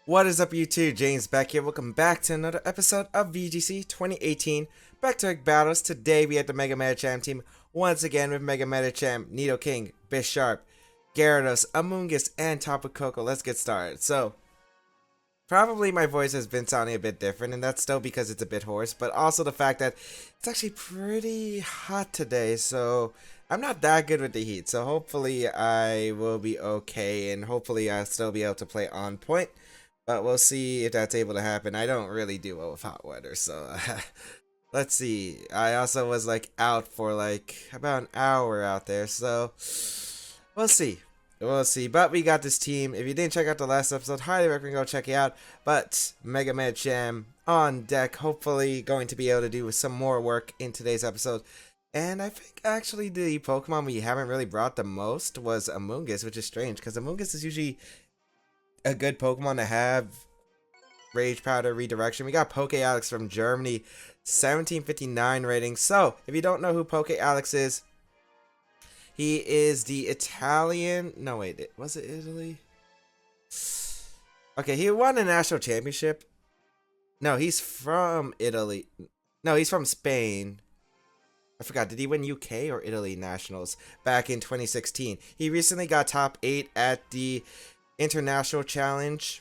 What is up YouTube, James Baek here. Welcome back to another episode of VGC 2018 Baek Battles. Today we have the Mega Medicham team once again with Mega Medicham, Nidoking, Bisharp, Gyarados, Amoonguss, and Tapu Koko. Let's get started. So, probably my voice has been sounding a bit different, and that's still because it's a bit hoarse, but also the fact that it's actually pretty hot today, so I'm not that good with the heat. So hopefully I will be okay, and hopefully I'll still be able to play on point. But we'll see if that's able to happen. I don't really do well with hot weather, so let's see. I also was like out for like about an hour out there, so we'll see. We'll see. But we got this team. If you didn't check out the last episode, highly recommend go check it out. But Mega Medicham on deck, hopefully going to be able to do some more work in today's episode. And I think actually the Pokemon we haven't really brought the most was Amoonguss, which is strange because Amoonguss is usually a good Pokemon to have. Rage Powder, Redirection. We got Poke Alex from Germany, 1759 rating. So, if you don't know who Poke Alex is, he is the Italian. No, wait, was it Italy? Okay, he won a national championship. No, he's from Italy. No, he's from Spain. I forgot, did he win UK or Italy nationals back in 2016? He recently got top 8 at the International Challenge.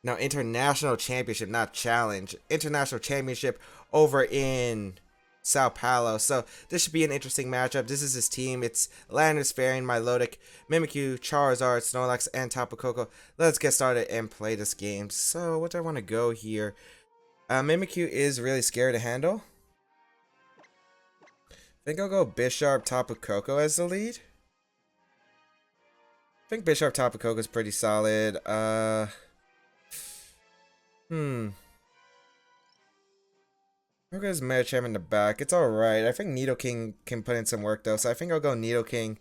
No, International Championship, not Challenge. International Championship over in Sao Paolo. So this should be an interesting matchup. This is his team. It's Landorus, Fairy, Milotic, Mimikyu, Charizard, Snorlax, and Tapu Koko. Let's get started and play this game. So what do I want to go here? Mimikyu is really scary to handle. I think I'll go Bisharp, Tapu Koko as the lead. I think Bisharp, Tapu Koko is pretty solid. I'll go Medicham in the back. It's alright. I think Nidoking can put in some work though, so I think I'll go Nidoking.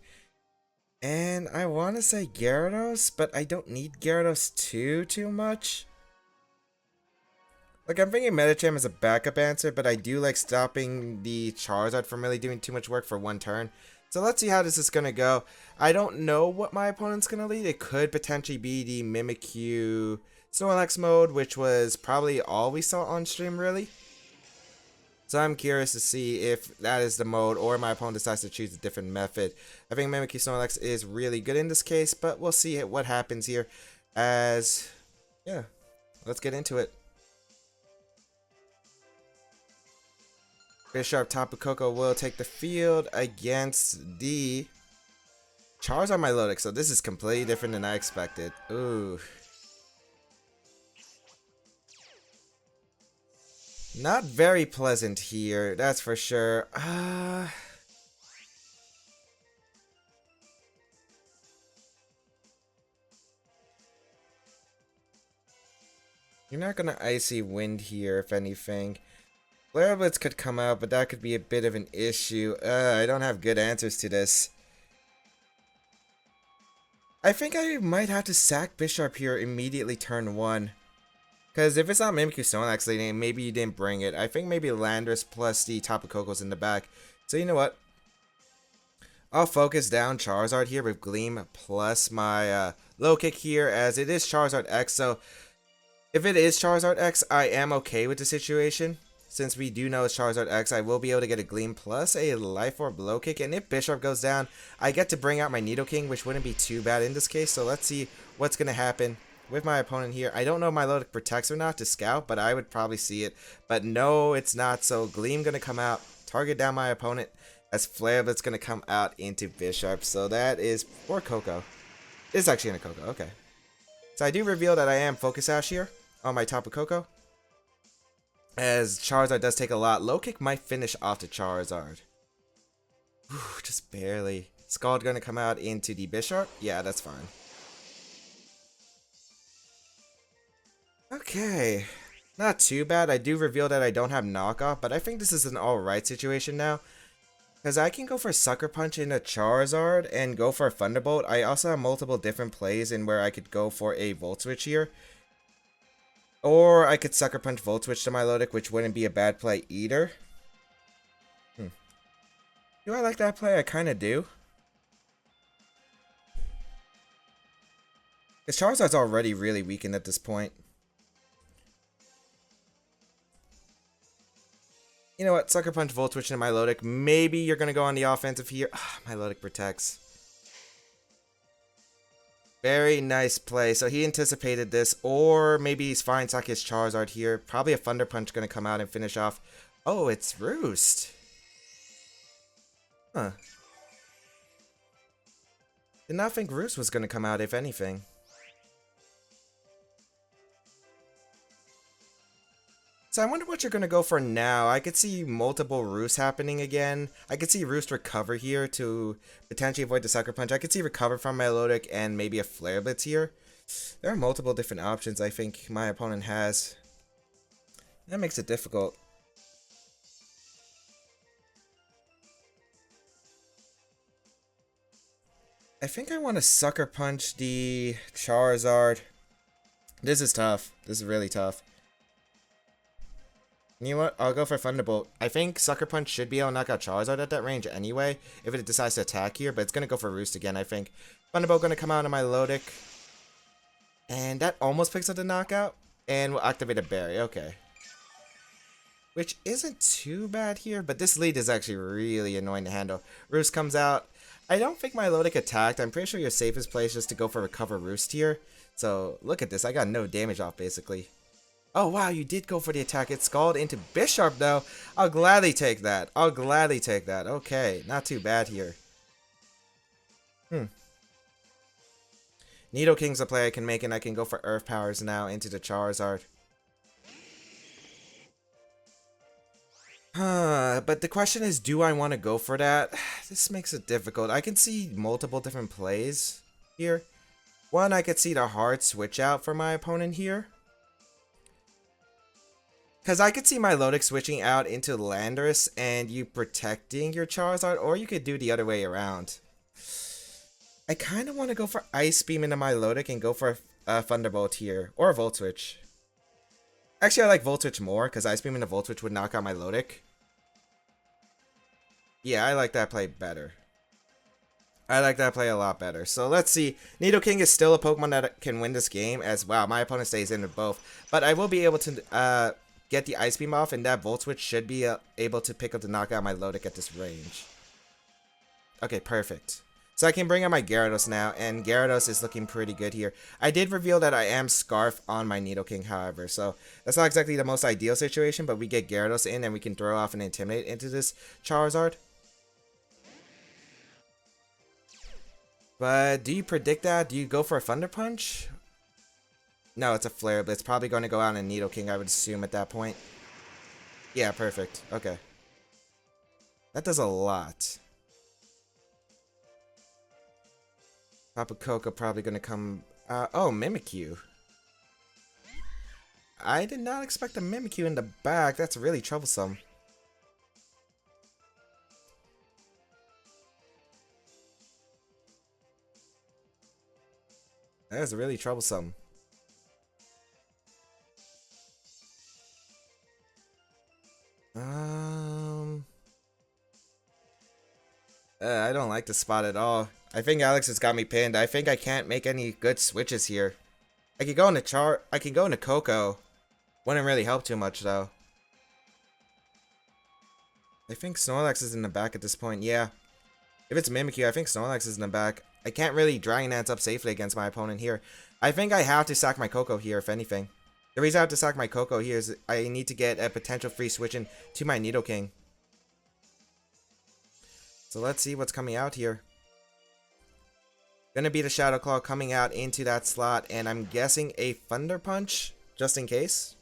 And I want to say Gyarados, but I don't need Gyarados too much. Like, I'm thinking Medicham is a backup answer, but I do like stopping the Charizard from really doing too much work for one turn. So let's see how this is going to go. I don't know what my opponent's going to lead. It could potentially be the Mimikyu Snorlax mode, which was probably all we saw on stream, really. So I'm curious to see if that is the mode, or my opponent decides to choose a different method. I think Mimikyu Snorlax is really good in this case, but we'll see what happens here. Yeah, let's get into it. Bisharp, Tapu Koko will take the field against the Charizard Milotic. So this is completely different than I expected. Ooh. Not very pleasant here, that's for sure. You're not gonna Icy Wind here, if anything. Flare Blitz could come out, but that could be a bit of an issue. I don't have good answers to this. I think I might have to sack Bisharp here immediately turn 1. Because if it's not Mimikyu Snorlax leading, maybe you didn't bring it. I think maybe Landorus plus the Tapu Koko's in the back. So you know what? I'll focus down Charizard here with Gleam plus my low kick here, as it is Charizard X. So if it is Charizard X, I am okay with the situation. Since we do know it's Charizard X, I will be able to get a Gleam plus a Life Orb low kick. And if Bisharp goes down, I get to bring out my Nidoking, which wouldn't be too bad in this case. So let's see what's going to happen with my opponent here. I don't know if my Milotic protects or not to scout, but I would probably see it. But no, it's not. So Gleam going to come out, target down my opponent, as Flare Blitz going to come out into Bisharp. So that is for Koko. It's actually in a Koko. Okay. So I do reveal that I am Focus Sash here on my Tapu Koko, as Charizard does take a lot. Low kick might finish off the Charizard. Whew, just barely. Scald going to come out into the Bisharp. Yeah, that's fine. Okay. Not too bad. I do reveal that I don't have knockoff, but I think this is an alright situation now. Because I can go for Sucker Punch into Charizard and go for a Thunderbolt. I also have multiple different plays in where I could go for a Volt Switch here. Or I could Sucker Punch Volt Switch to Milotic, which wouldn't be a bad play either. Do I like that play? I kind of do. His Charizard's already really weakened at this point. You know what? Sucker Punch, Volt Switch, and Milotic. Maybe you're going to go on the offensive here. Milotic protects. Very nice play. So he anticipated this. Or maybe he's fine sack his Charizard here. Probably a Thunder Punch going to come out and finish off. Oh, it's Roost. Huh. Did not think Roost was going to come out, if anything. So I wonder what you're going to go for now. I could see multiple Roosts happening again. I could see Roost recover here to potentially avoid the Sucker Punch. I could see recover from Milotic and maybe a Flare Blitz here. There are multiple different options I think my opponent has. That makes it difficult. I think I want to Sucker Punch the Charizard. This is tough. This is really tough. You know what? I'll go for Thunderbolt. I think Sucker Punch should be able to knock out Charizard at that range anyway, if it decides to attack here, but it's going to go for Roost again, I think. Thunderbolt going to come out on my Milotic. And that almost picks up the knockout. And we'll activate a Berry. Okay. Which isn't too bad here, but this lead is actually really annoying to handle. Roost comes out. I don't think my Milotic attacked. I'm pretty sure your safest play is just to go for Recover Roost here. So, look at this. I got no damage off, basically. Oh, wow, you did go for the attack. It scalded into Bisharp, though. I'll gladly take that. I'll gladly take that. Okay, not too bad here. Nidoking's a play I can make, and I can go for Earth Powers now into the Charizard. But the question is, do I want to go for that? This makes it difficult. I can see multiple different plays here. One, I could see the hard switch out for my opponent here. Because I could see my Milotic switching out into Landorus and you protecting your Charizard, or you could do the other way around. I kind of want to go for Ice Beam into my Milotic and go for a Thunderbolt here, or a Volt Switch. Actually, I like Volt Switch more, because Ice Beam into Volt Switch would knock out my Milotic. Yeah, I like that play better. I like that play a lot better. So let's see. Nidoking is still a Pokemon that can win this game, as wow, my opponent stays in with both. But I will be able to get the Ice Beam off, and that Volt Switch should be able to pick up the knockout my Milotic at this range. Okay, perfect. So I can bring out my Gyarados now, and Gyarados is looking pretty good here. I did reveal that I am Scarf on my Nidoking, however, so that's not exactly the most ideal situation, but we get Gyarados in, and we can throw off and Intimidate into this Charizard. But do you predict that? Do you go for a Thunder Punch? No, it's a Flare, but it's probably going to go out in Nidoking, I would assume, at that point. Yeah, perfect. Okay. That does a lot. Papa Coco probably going to come... oh, Mimikyu. I did not expect a Mimikyu in the back. That's really troublesome. That is really troublesome. I don't like the spot at all. I think Alex has got me pinned. I think I can't make any good switches here. I could go into I could go into Coco. Wouldn't really help too much though. I think Snorlax is in the back at this point. Yeah. If it's Mimikyu, I think Snorlax is in the back. I can't really Dragon Dance up safely against my opponent here. I think I have to sack my Coco here, if anything. The reason I have to sack my Coco here is I need to get a potential free switch in to my Nidoking. So let's see what's coming out here. Gonna be the Shadow Claw coming out into that slot, and I'm guessing a Thunder Punch, just in case.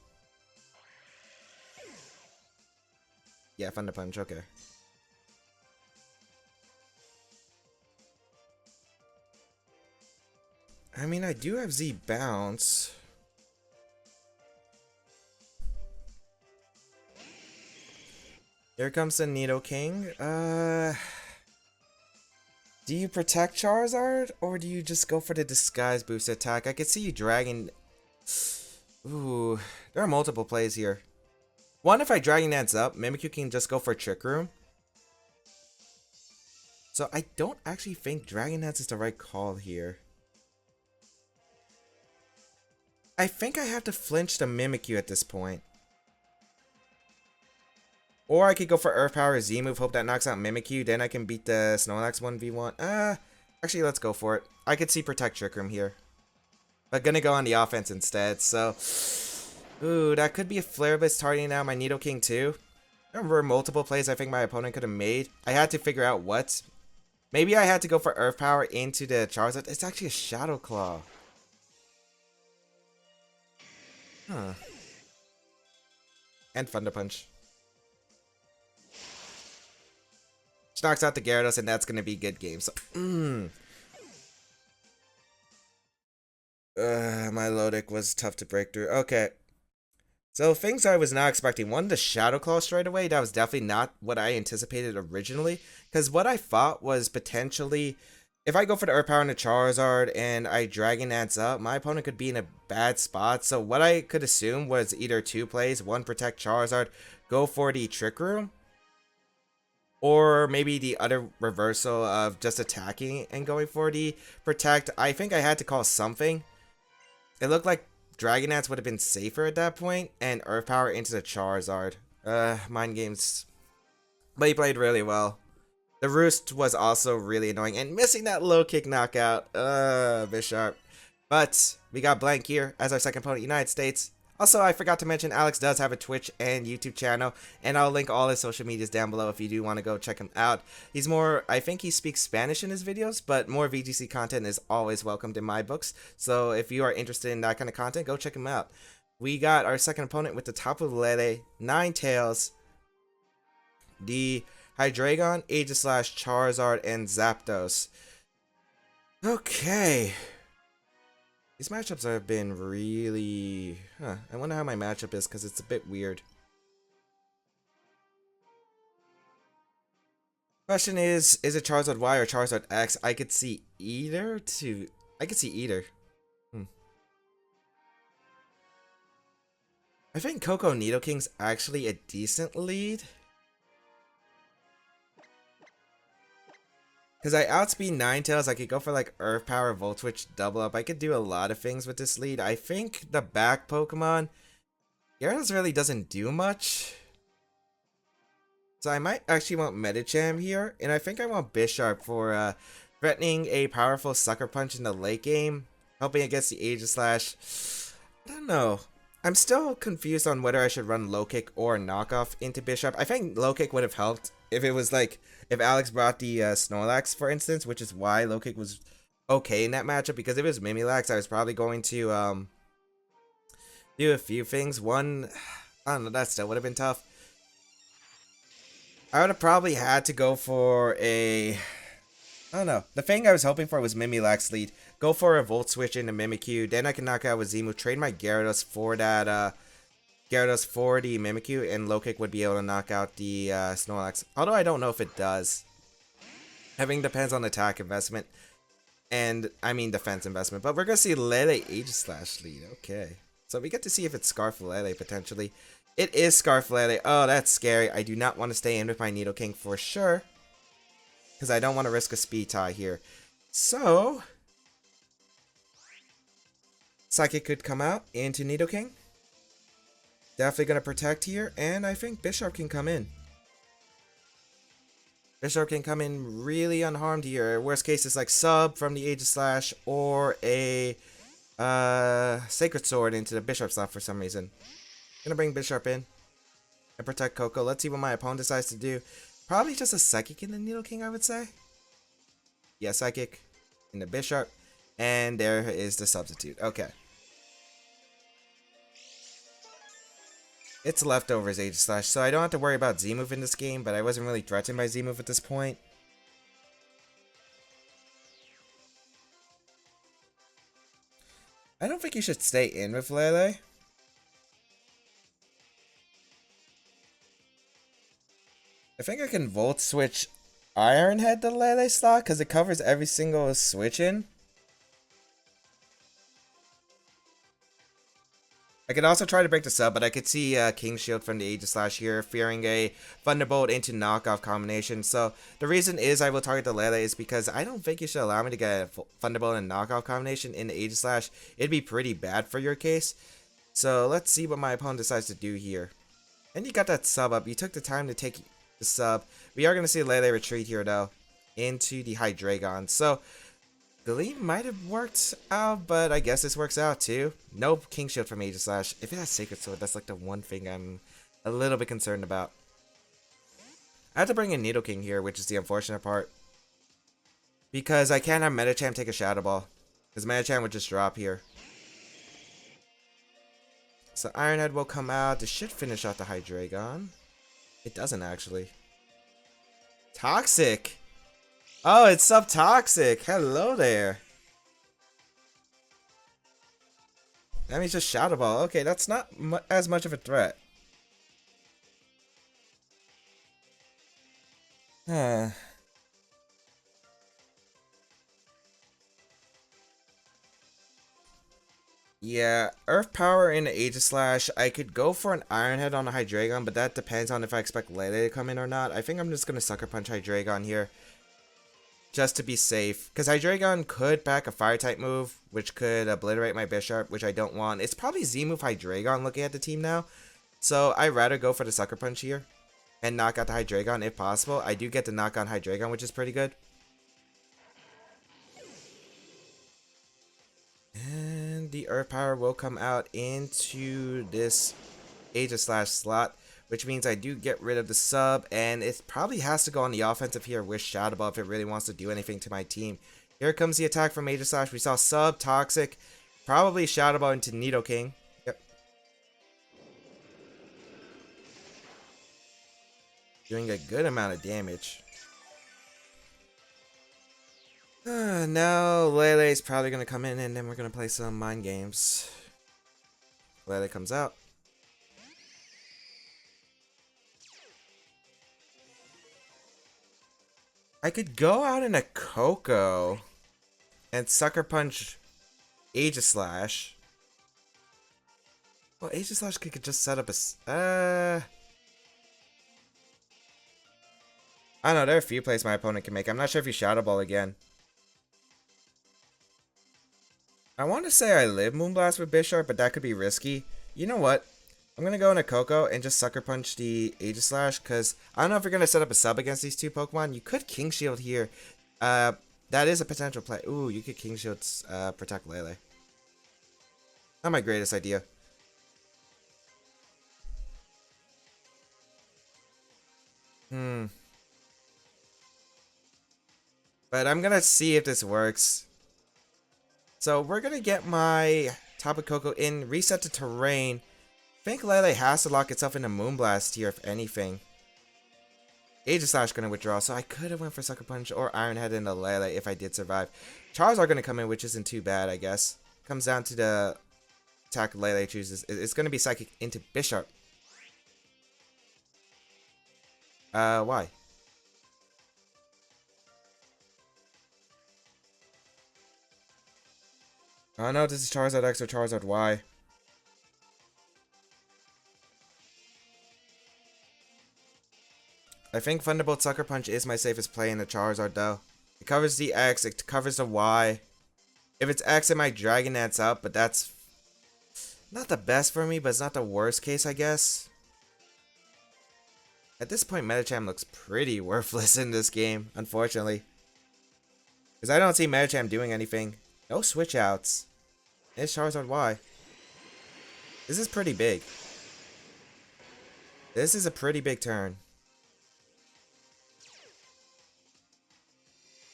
Yeah, Thunder Punch, okay. I mean, I do have Z Bounce. Here comes the Nidoking. Do you protect Charizard, or do you just go for the Disguise Boost attack? I could see you dragging... Ooh, there are multiple plays here. One, if I Dragon Dance up, Mimikyu can just go for Trick Room. So I don't actually think Dragon Dance is the right call here. I think I have to flinch the Mimikyu at this point. Or I could go for Earth Power Z move, hope that knocks out Mimikyu, then I can beat the Snorlax 1v1. Actually, let's go for it. I could see Protect Trick Room here. But gonna go on the offense instead, so... Ooh, that could be a Flare Blitz targeting out my Nidoking too. There were multiple plays I think my opponent could have made. I had to figure out what. Maybe I had to go for Earth Power into the Charizard. It's actually a Shadow Claw. Huh. And Thunder Punch. Which knocks out the Gyarados, and that's gonna be good game. So, my Lodic was tough to break through. Okay. So things I was not expecting. One, the Shadow Claw straight away. That was definitely not what I anticipated originally. Because what I thought was potentially, if I go for the Earth Power and the Charizard and I Dragon Dance up, my opponent could be in a bad spot. So what I could assume was either two plays. One, protect Charizard, go for the Trick Room. Or maybe the other reversal of just attacking and going for the protect. I think I had to call something. It looked like Dragon Dance would have been safer at that point, and Earth Power into the Charizard. Mind games. But he played really well. The Roost was also really annoying, and missing that low kick knockout. Bisharp. But we got Blank here as our second opponent, United States. Also, I forgot to mention, Alex does have a Twitch and YouTube channel, and I'll link all his social medias down below if you do want to go check him out. He's more, I think he speaks Spanish in his videos, but more VGC content is always welcomed in my books. So if you are interested in that kind of content, go check him out. We got our second opponent with the Tapu Lele, Ninetales, the Hydreigon, Aegislash, Charizard, and Zapdos. Okay. These matchups have been really... I wonder how my matchup is, because it's a bit weird. Question is it Charizard Y or Charizard X? I could see either I could see either. I think Coco Nidoking's actually a decent lead. Because I outspeed Ninetales, I could go for like Earth Power, Volt Switch, double up. I could do a lot of things with this lead. I think the back Pokemon, Gyarados really doesn't do much. So I might actually want Medicham here. And I think I want Bisharp for threatening a powerful Sucker Punch in the late game. Helping against the Aegislash. I don't know. I'm still confused on whether I should run Low Kick or Knockoff into Bisharp. I think Low Kick would have helped if it was like, if Alex brought the Snorlax, for instance, which is why Low Kick was okay in that matchup, because if it was Mimilax, I was probably going to do a few things. One, I don't know, that still would have been tough. I would have probably had to go for a, I don't know, the thing I was hoping for was Mimilax lead. Go for a Volt Switch into Mimikyu, then I can knock out with Z-move, trade my Gyarados for that, Gyarados for the Mimikyu, and Low Kick would be able to knock out the Snorlax. Although I don't know if it does. Everything depends on attack investment. And, I mean defense investment. But we're going to see Lele Aegislash lead. Okay. So we get to see if it's Scarf Lele potentially. It is Scarf Lele. Oh, that's scary. I do not want to stay in with my Nidoking for sure. Because I don't want to risk a speed tie here. So, Psychic could come out into Nidoking. Definitely going to protect here, and I think Bisharp can come in. Bisharp can come in really unharmed here. Worst case is like sub from the Aegislash or a Sacred Sword into the Bisharp slot for some reason. Gonna bring Bisharp in and protect Coco. Let's see what my opponent decides to do. Probably just a Psychic in the Nidoking, I would say. Yeah, Psychic in the Bisharp, and there is the substitute. Okay. It's leftovers Aegislash, so I don't have to worry about Z-move in this game, but I wasn't really threatened by Z-move at this point. I don't think you should stay in with Lele. I think I can Volt Switch Iron Head to Lele slot, because it covers every single switch in. I could also try to break the sub, but I could see King Shield from the Aegis Slash here, fearing a Thunderbolt into knockoff combination. So the reason is I will target the Lele is because I don't think you should allow me to get a Thunderbolt and knockoff combination in the Aegis Slash. It'd be pretty bad for your case. So let's see what my opponent decides to do here. And you got that sub up. You took the time to take the sub. We are going to see Lele retreat here though into the Hydreigon. So Glee might have worked out, but I guess this works out too. No King Shield from Aegis Slash. If it has Sacred Sword, that's like the one thing I'm a little bit concerned about. I have to bring in Nidoking here, which is the unfortunate part. Because I can't have Medicham take a Shadow Ball. Because Medicham would just drop here. So Iron Head will come out. This should finish off the Hydreigon. It doesn't actually. Toxic! Oh, it's Subtoxic. Hello there. That means just Shadow Ball. Okay, that's not as much of a threat. Yeah, Earth Power in the Aegis Slash. I could go for an Iron Head on a Hydreigon, but that depends on if I expect Lele to come in or not. I think I'm just going to Sucker Punch Hydreigon here. Just to be safe. Because Hydreigon could pack a Fire-type move, which could obliterate my Bisharp, which I don't want. It's probably Z-move Hydreigon looking at the team now. So I'd rather go for the Sucker Punch here. And knock out the Hydreigon if possible. I do get to knock on Hydreigon, which is pretty good. And the Earth Power will come out into this Aegis Slash slot, which means I do get rid of the sub, and it probably has to go on the offensive here with Shadow Ball if it really wants to do anything to my team. Here comes the attack from Aegis Slash. We saw sub, Toxic, probably Shadow Ball into Nidoking. Yep. Doing a good amount of damage. Now Lele's probably going to come in, and then we're going to play some mind games. Lele comes out. I could go out in a Coco and Sucker Punch Aegis Slash. Well, Aegis Slash could just set up a... I don't know, there are a few plays my opponent can make. I'm not sure if he Shadow Ball again. I want to say I live Moonblast with Bisharp, but that could be risky. You know what? I'm going to go in a Coco and just Sucker Punch the Aegis Slash, because I don't know if you're going to set up a sub against these two Pokemon. You could King Shield here. That is a potential play. Ooh, you could King Shield protect Lele. Not my greatest idea. But I'm going to see if this works. So we're going to get my Tapu Koko in, reset to terrain. I think Lele has to lock itself into Moonblast here, if anything. Aegis Slash going to withdraw, so I could have went for Sucker Punch or Iron Head into Lele if I did survive. Charizard going to come in, which isn't too bad, I guess. Comes down to the attack Lele chooses. It's going to be Psychic into Bisharp. Why? Oh no, this is Charizard X or Charizard Y. I think Thunderbolt Sucker Punch is my safest play in the Charizard though. It covers the X, it covers the Y. If it's X, it might Dragonette's up, but that's not the best for me, but it's not the worst case, I guess. At this point, Medicham looks pretty worthless in this game, unfortunately. Because I don't see Medicham doing anything. No switch outs. It's Charizard Y. This is pretty big. This is a pretty big turn.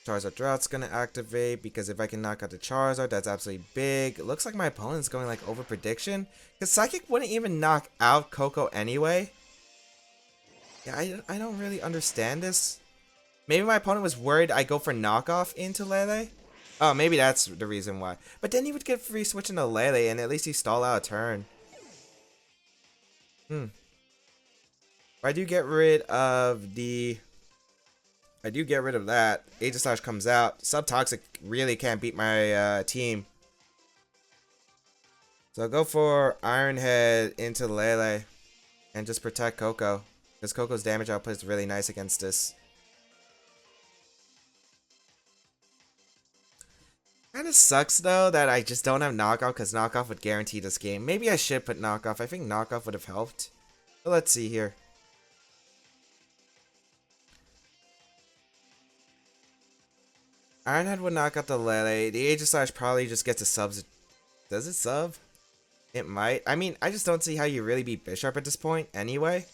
Charizard Drought's gonna activate because if I can knock out the Charizard, that's absolutely big. It looks like my opponent's going like over prediction. Because Psychic wouldn't even knock out Coco anyway. Yeah, I don't really understand this. Maybe my opponent was worried I go for knockoff into Lele. Oh, maybe that's the reason why. But then he would get free switch into Lele and at least he stall out a turn. If I do get rid of the... I do get rid of that. Aegis Slash comes out. Subtoxic really can't beat my team. So go for Iron Head into Lele and just protect Coco, because Coco's damage output is really nice against this. Kinda sucks though that I just don't have knockoff, because knockoff would guarantee this game. Maybe I should put knockoff. I think knockoff would have helped. But let's see here. Ironhead would knock out the Lele. The Aegislash probably just gets a sub. Does it sub? It might. I mean, I just don't see how you really beat Bisharp at this point anyway.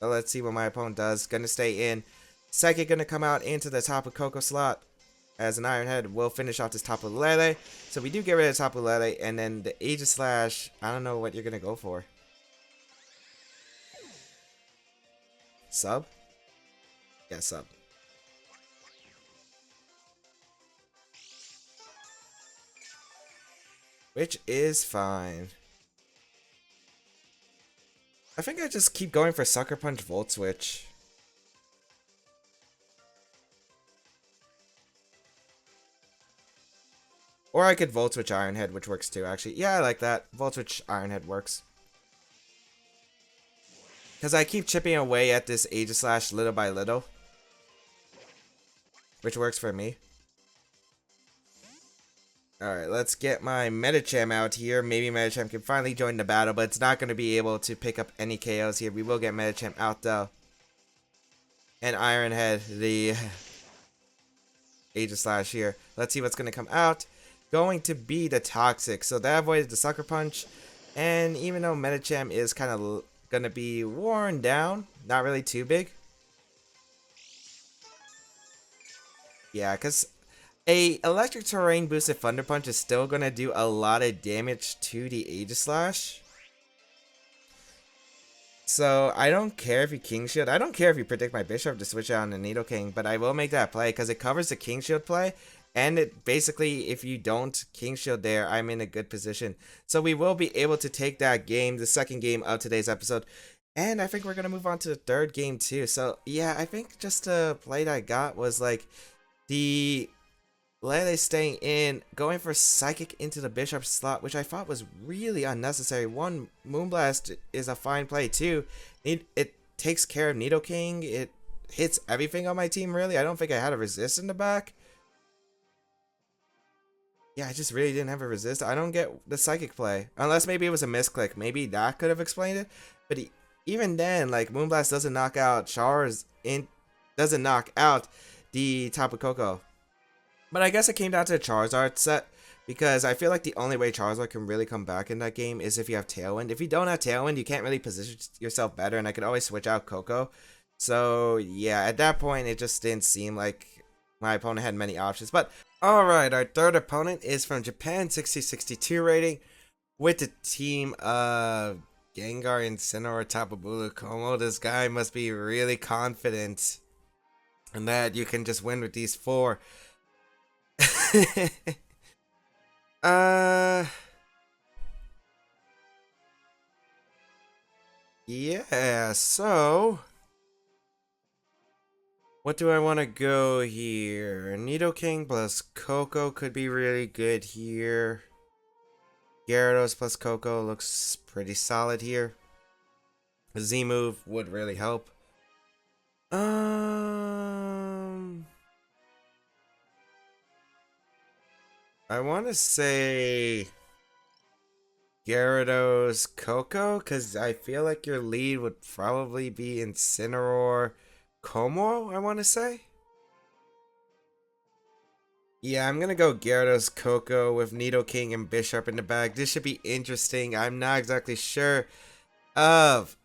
But let's see what my opponent does. Gonna stay in. Psychic gonna come out into the top of Coco slot. As an Ironhead will finish off this top of Lele. So we do get rid of Tapu Lele. And then the Aegislash, I don't know what you're gonna go for. Sub? Yeah, sub. Which is fine. I think I just keep going for Sucker Punch Volt Switch. Or I could Volt Switch Ironhead, which works too, actually. Yeah, I like that. Volt Switch Ironhead works. Because I keep chipping away at this Aegislash little by little. Which works for me. Alright, let's get my Medicham out here. Maybe Medicham can finally join the battle, but it's not going to be able to pick up any KOs here. We will get Medicham out though. And Ironhead, the Aegislash here. Let's see what's going to come out. Going to be the Toxic. So that avoided the Sucker Punch. And even though Medicham is kind of going to be worn down, not really too big. Yeah, because a electric terrain boosted Thunder Punch is still going to do a lot of damage to the Aegislash. So I don't care if you King Shield. I don't care if you predict my Bishop to switch out on the Nidoking, but I will make that play because it covers the King Shield play. And it basically, if you don't King Shield there, I'm in a good position. So we will be able to take that game, the second game of today's episode. And I think we're going to move on to the third game too. So yeah, I think just the play that I got was like the Lele staying in, going for Psychic into the Bishop slot, which I thought was really unnecessary. One, Moonblast is a fine play too. It takes care of Nidoking. It hits everything on my team, really. I don't think I had a resist in the back. Yeah, I just really didn't have a resist. I don't get the Psychic play. Unless maybe it was a misclick. Maybe that could have explained it. But even then, like, Moonblast doesn't knock out doesn't knock out the Tapu Koko. But I guess it came down to the Charizard set, because I feel like the only way Charizard can really come back in that game is if you have Tailwind. If you don't have Tailwind, you can't really position yourself better, and I could always switch out Koko. So yeah, at that point, it just didn't seem like my opponent had many options. But alright, our third opponent is from Japan, 6062 rating, with the team of Gengar, Incineroar, Tapu Bulu, Como. This guy must be really confident in that you can just win with these four. Yeah, so what do I want to go here? Nidoking plus Coco could be really good here. Gyarados plus Coco looks pretty solid here. A Z move would really help. I want to say Gyarados, Coco, because I feel like your lead would probably be Incineroar, Como, I want to say. Yeah, I'm going to go Gyarados, Coco with Nidoking and Bisharp in the bag. This should be interesting. I'm not exactly sure of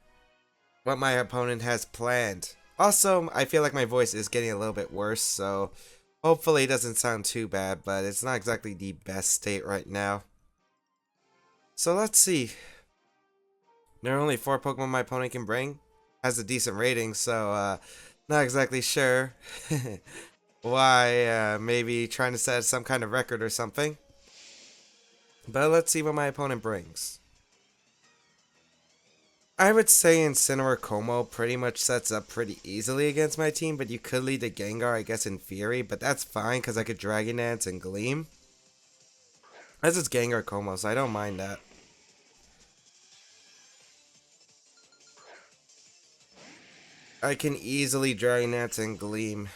what my opponent has planned. Also, I feel like my voice is getting a little bit worse, so hopefully it doesn't sound too bad, but it's not exactly the best state right now. So let's see. There are only 4 Pokemon my opponent can bring. Has a decent rating, so not exactly sure why. Maybe trying to set some kind of record or something. But let's see what my opponent brings. I would say Incineroar Como pretty much sets up pretty easily against my team, but you could lead the Gengar, I guess, in theory, but that's fine because I could Dragon Dance and Gleam. As it's Gengar Como, so I don't mind that. I can easily Dragon Dance and Gleam.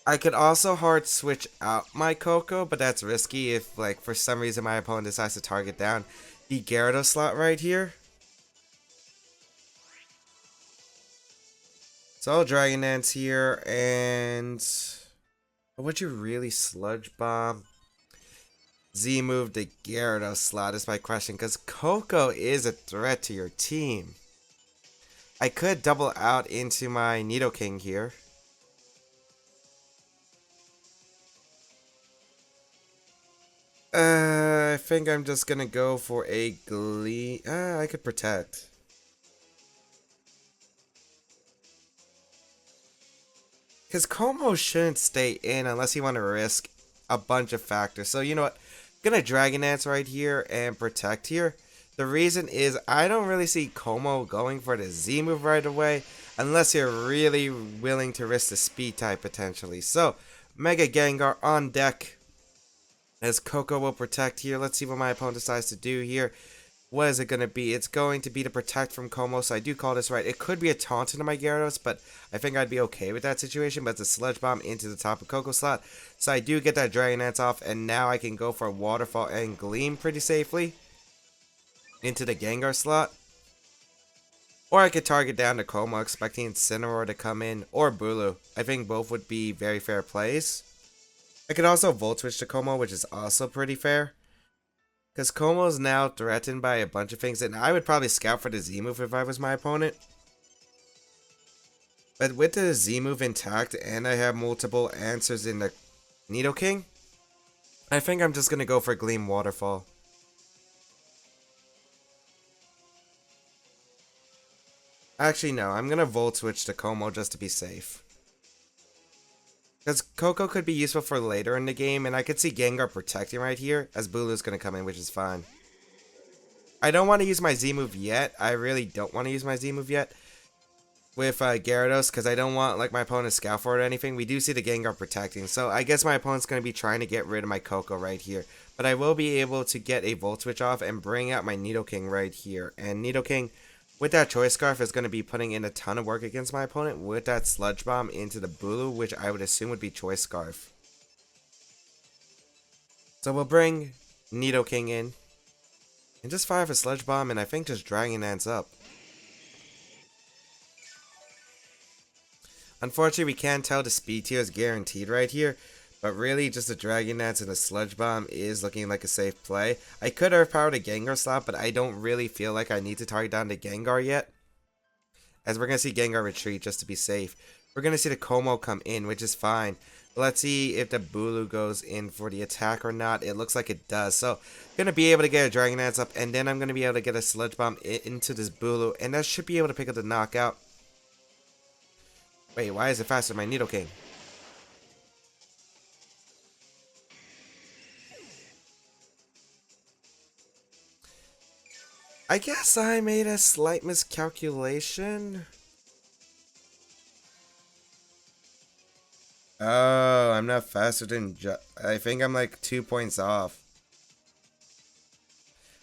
I could also hard switch out my Coco, but that's risky if, like, for some reason my opponent decides to target down the Gyarados slot right here. So I'll Dragon Dance here, and would you really Sludge Bomb? Z move the Gyarados slot is my question, because Coco is a threat to your team. I could double out into my Nidoking here. I think I'm just gonna go for a Glee. I could protect. Because Como shouldn't stay in unless you want to risk a bunch of factors. So you know what? I'm gonna Dragon Dance right here and protect here. The reason is I don't really see Como going for the Z move right away unless you're really willing to risk the speed type potentially. So Mega Gengar on deck. As Coco will protect here. Let's see what my opponent decides to do here. What is it going to be? It's going to be to protect from Como, so I do call this right. It could be a taunt into my Gyarados, but I think I'd be okay with that situation. But it's a Sludge Bomb into the top of Coco slot. So I do get that Dragon Dance off, and now I can go for Waterfall and Gleam pretty safely into the Gengar slot. Or I could target down to Como, expecting Incineroar to come in, or Bulu. I think both would be very fair plays. I could also Volt Switch to Como, which is also pretty fair. Because Como is now threatened by a bunch of things, and I would probably scout for the Z move if I was my opponent. But with the Z move intact, and I have multiple answers in the Nidoking, I think I'm just going to go for Gleam Waterfall. Actually, no, I'm going to Volt Switch to Como just to be safe. Because Coco could be useful for later in the game, and I could see Gengar protecting right here, as Bulu's going to come in, which is fine. I don't want to use my Z move yet. I really don't want to use my Z move yet with Gyarados, because I don't want like my opponent to scout for it or anything. We do see the Gengar protecting, so I guess my opponent's going to be trying to get rid of my Coco right here. But I will be able to get a Volt Switch off and bring out my Nidoking right here. And Nidoking, with that Choice Scarf, is going to be putting in a ton of work against my opponent with that Sludge Bomb into the Bulu, which I would assume would be Choice Scarf. So we'll bring Nidoking in and just fire for Sludge Bomb, and I think just Dragon Dance up. Unfortunately, we can't tell the speed tier is guaranteed right here, but really just a Dragon Dance and a Sludge Bomb is looking like a safe play. I could Earth Power the Gengar slot, but I don't really feel like I need to target down the Gengar yet, as we're going to see Gengar retreat just to be safe. We're going to see the Como come in, which is fine. Let's see if the Bulu goes in for the attack or not. It looks like it does. So, going to be able to get a Dragon Dance up, and then I'm going to be able to get a Sludge Bomb into this Bulu, and that should be able to pick up the knockout. Wait, why is it faster than my Nidoking? I guess I made a slight miscalculation. Oh, I'm not faster than I think I'm like 2 points off.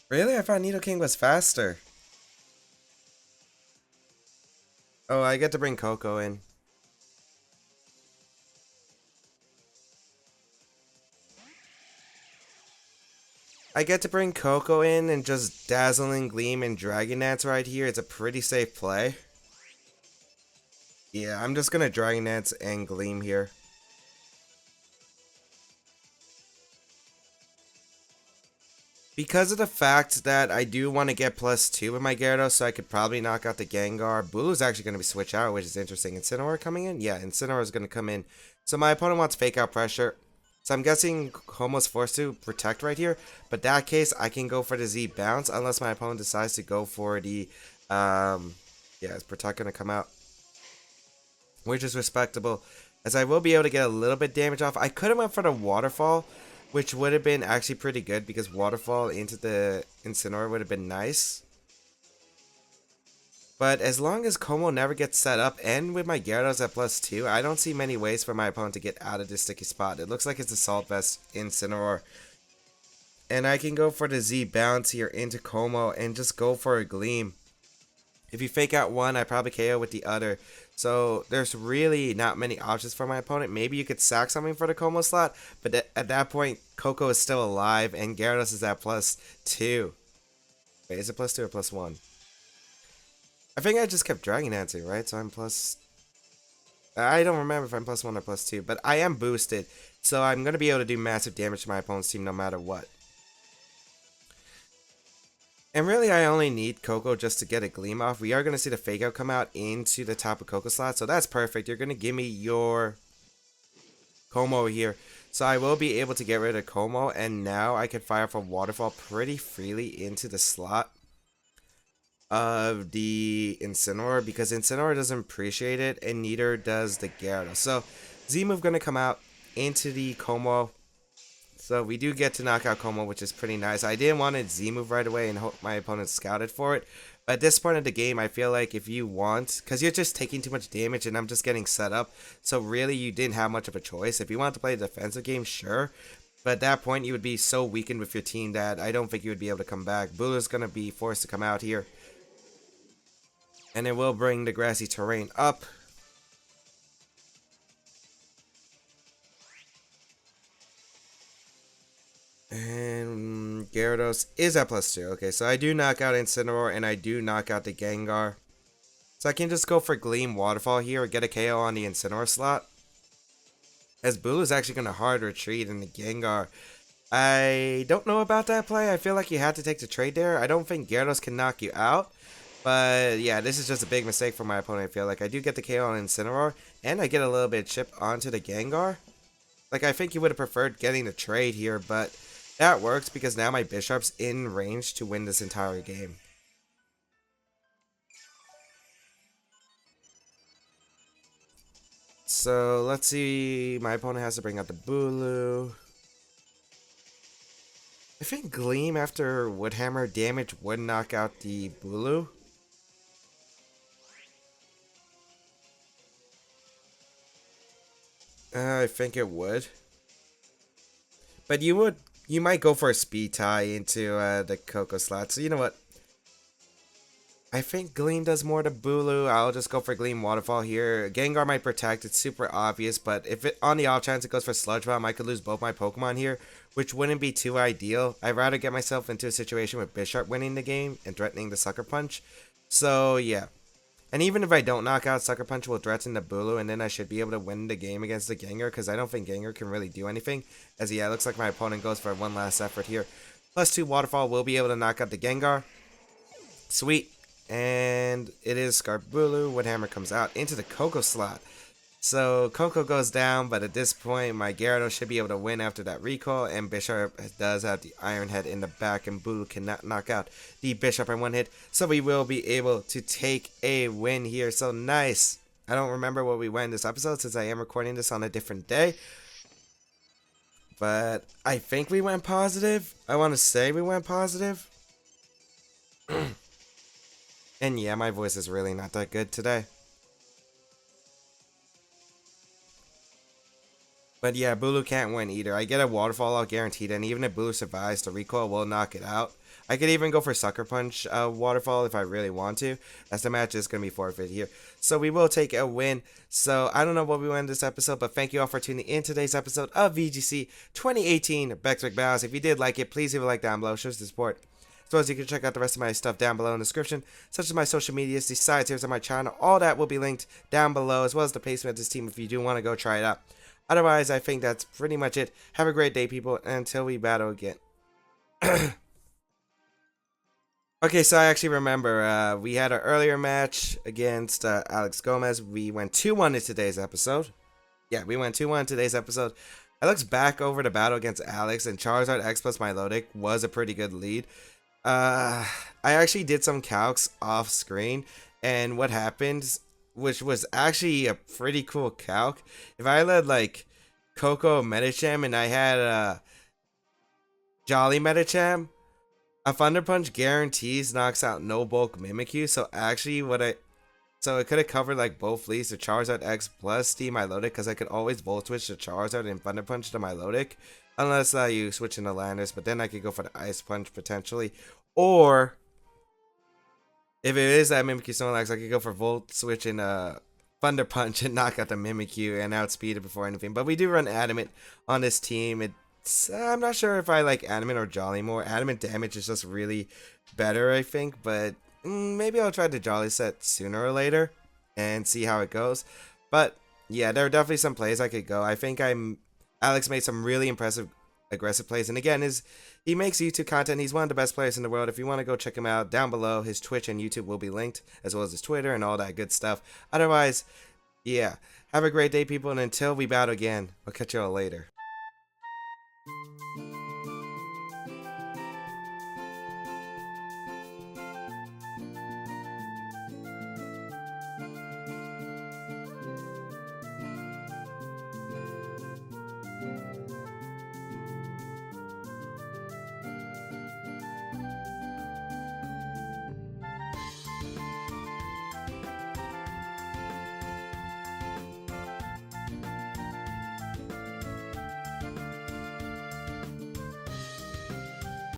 Really? I thought Nidoking was faster. Oh, I get to bring Coco in. I get to bring Coco in and just Dazzling Gleam and Dragon Dance right here. It's a pretty safe play. Yeah, I'm just gonna Dragon Dance and Gleam here. Because of the fact that I do want to get +2 with my Gyarados, so I could probably knock out the Gengar. Bulu's actually going to be switched out, which is interesting. Incineroar coming in? Yeah, Incineroar is going to come in. So my opponent wants Fake Out Pressure. So I'm guessing Homo's forced to protect right here. But that case, I can go for the Z bounce unless my opponent decides to go for the, yeah, is Protect going to come out? Which is respectable, as I will be able to get a little bit damage off. I could have went for the Waterfall, which would have been actually pretty good, because Waterfall into the Incineroar would have been nice. But as long as Como never gets set up, and with my Gyarados at +2, I don't see many ways for my opponent to get out of this sticky spot. It looks like it's Assault Vest Incineroar. And I can go for the Z bounce here into Como and just go for a Gleam. If you fake out one, I probably KO with the other. So there's really not many options for my opponent. Maybe you could sack something for the Como slot, but at that point, Coco is still alive and Gyarados is at +2. Wait, is it +2 or +1? I think I just kept Dragon Dancing, right? So I'm plus... I don't remember if I'm +1 or +2, but I am boosted. So I'm going to be able to do massive damage to my opponent's team no matter what. And really, I only need Coco just to get a Gleam off. We are going to see the Fake Out come out into the top of Coco slot, so that's perfect. You're going to give me your Como here. So I will be able to get rid of Como, and now I can fire from Waterfall pretty freely into the slot of the Incineroar, because Incineroar doesn't appreciate it, and neither does the Gyarados. So Z-move going to come out into the Como. So we do get to knock out Como, which is pretty nice. I didn't want to Z-move right away and hope my opponent scouted for it. But at this point of the game, I feel like if you want, because you're just taking too much damage and I'm just getting set up. So really, you didn't have much of a choice. If you want to play a defensive game, sure. But at that point, you would be so weakened with your team that I don't think you would be able to come back. Bulu's going to be forced to come out here. And it will bring the grassy terrain up. And Gyarados is at +2. Okay, so I do knock out Incineroar and I do knock out the Gengar. So I can just go for Gleam Waterfall here or get a KO on the Incineroar slot. As Bulu is actually going to hard retreat in the Gengar. I don't know about that play. I feel like you had to take the trade there. I don't think Gyarados can knock you out. But yeah, this is just a big mistake for my opponent. I feel like I do get the KO on Incineroar, and I get a little bit of chip onto the Gengar. Like, I think you would have preferred getting the trade here, but that works because now my Bishop's in range to win this entire game. So let's see, my opponent has to bring out the Bulu. I think Gleam after Woodhammer damage would knock out the Bulu. I think it would. But you might go for a speed tie into the Coco slot. So you know what? I think Gleam does more to Bulu. I'll just go for Gleam Waterfall here. Gengar might protect. It's super obvious. But if it on the off chance it goes for Sludge Bomb, I could lose both my Pokemon here, which wouldn't be too ideal. I'd rather get myself into a situation with Bisharp winning the game and threatening the Sucker Punch. So yeah. And even if I don't knock out, Sucker Punch will threaten the Bulu, and then I should be able to win the game against the Gengar, because I don't think Gengar can really do anything. As yeah, it looks like my opponent goes for one last effort here. +2 Waterfall will be able to knock out the Gengar. Sweet. And it is Scarbulu. Woodhammer comes out into the Coco slot. So Coco goes down, but at this point, my Gyarados should be able to win after that recall, and Bisharp does have the Iron Head in the back, and Bulu cannot knock out the Bisharp in one hit, so we will be able to take a win here. So nice. I don't remember what we went this episode since I am recording this on a different day, but I think we went positive. I want to say we went positive. And yeah, my voice is really not that good today. But yeah, Bulu can't win either. I get a Waterfall out guaranteed, and even if Bulu survives, the recoil will knock it out. I could even go for Sucker Punch Waterfall if I really want to, as the match is going to be forfeit here. So we will take a win. So I don't know what we won this episode, but thank you all for tuning in today's episode of VGC 2018 Baek Battles. If you did like it, please leave a like down below. Shows the support. As well as you can check out the rest of my stuff down below in the description, such as my social medias, the side tiers on my channel. All that will be linked down below, as well as the placement of this team if you do want to go try it out. Otherwise, I think that's pretty much it. Have a great day, people, until we battle again. Okay, so I actually remember we had an earlier match against Alex Gomez. We went 2-1 in today's episode. Yeah, we went 2-1 in today's episode. I looked back over the battle against Alex, and Charizard X plus Milotic was a pretty good lead. I actually did some calcs off screen, and what happened, which was actually a pretty cool calc. If I led like Coco Medicham and I had Jolly Medicham, A Thunder Punch guarantees knocks out no bulk Mimikyu, so actually so it could have covered like both leads, the Charizard X plus the Milotic, because I could always Volt Switch the Charizard and Thunder Punch the Milotic, unless you switch into Landers, but then I could go for the Ice Punch potentially, or if it is that Mimikyu Snorlax, I could go for Volt Switch and Thunder Punch and knock out the Mimikyu and outspeed it before anything. But we do run Adamant on this team. I'm not sure if I like Adamant or Jolly more. Adamant damage is just really better, I think, but maybe I'll try the Jolly set sooner or later and see how it goes. But yeah, there are definitely some plays I could go. I think Alex made some really impressive aggressive plays, and again, he makes YouTube content. He's one of the best players in the world. If you want to go check him out, down below his Twitch and YouTube will be linked, as well as his Twitter and all that good stuff. Otherwise, yeah, have a great day, people, and until we battle again, I'll catch you all later.